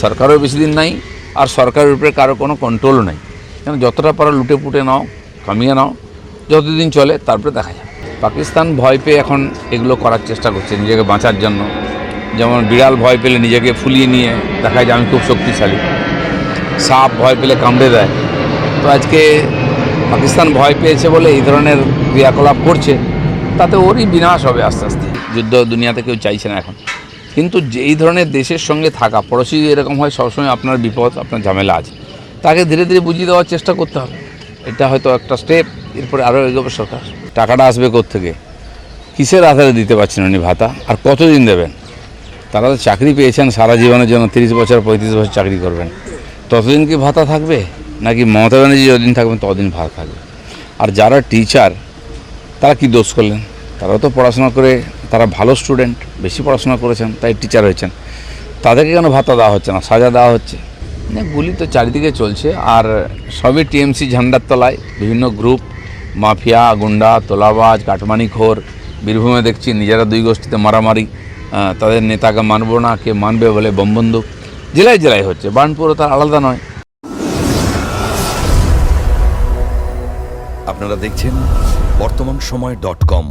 সরকারও বেশি দিন নাই, আর সরকারের উপরে কারো কোনো কন্ট্রোলও নাই। কেন যতটা পারো লুটে পুটে নাও, কামিয়ে নাও, যতদিন চলে তারপরে দেখা যায়। পাকিস্তান ভয় পেয়ে এখন এগুলো করার চেষ্টা করছে নিজেকে বাঁচার জন্য। যেমন বিড়াল ভয় পেলে নিজেকে ফুলিয়ে নিয়ে দেখায় যে আমি খুব শক্তিশালী, সাপ ভয় পেলে কামড়ে দেয়। তো আজকে পাকিস্তান ভয় পেয়েছে বলে এই ধরনের ক্রিয়াকলাপ করছে, তাতে ওরই বিনাশ হবে আস্তে আস্তে। যুদ্ধ দুনিয়াতে কেউ চাইছে না এখন, কিন্তু এই ধরনের দেশের সঙ্গে থাকা, পড়োশি এরকম হয় সবসময় আপনার বিপদ, আপনার ঝামেলা আছে, তাকে ধীরে ধীরে বুঝিয়ে দেওয়ার চেষ্টা করতে হবে। এটা হয়তো একটা স্টেপ, এরপরে আরও এগোবে সরকার। টাকাটা আসবে কোত্থেকে? কিসের আধারে দিতে পারছেন উনি ভাতা? আর কতদিন দেবেন? তারা তো চাকরি পেয়েছেন সারা জীবনের জন্য, 30 বছর 35 বছর চাকরি করবেন, ততদিন কি ভাতা থাকবে? নাকি মমতা ব্যানার্জি যতদিন থাকবেন ততদিন ভাতা থাকবে? আর যারা টিচার, তারা কি দোষ করলেন? তারাও তো পড়াশোনা করে, তারা ভালো স্টুডেন্ট, বেশি পড়াশোনা করেছেন, তাই টিচার হয়েছেন। তাদেরকে কেন ভাতা দেওয়া হচ্ছে না, সাজা দেওয়া হচ্ছে? গুলি তো চারিদিকে চলছে, আর সবই টিএমসি ঝান্ডার তলায় বিভিন্ন গ্রুপ, মাফিয়া, গুন্ডা, তোলাবাজ, কাটমানিখোর। বীরভূমে দেখছি নিজেরা দুই গোষ্ঠীতে মারামারি, তাদের নেতাকে মানব না, কে মানবে বলে বমবন্দুক। জেলায় জেলায় হচ্ছে, বার্নপুরও তার আলাদা নয়। আপনারা দেখছেন বর্তমানসময়.com।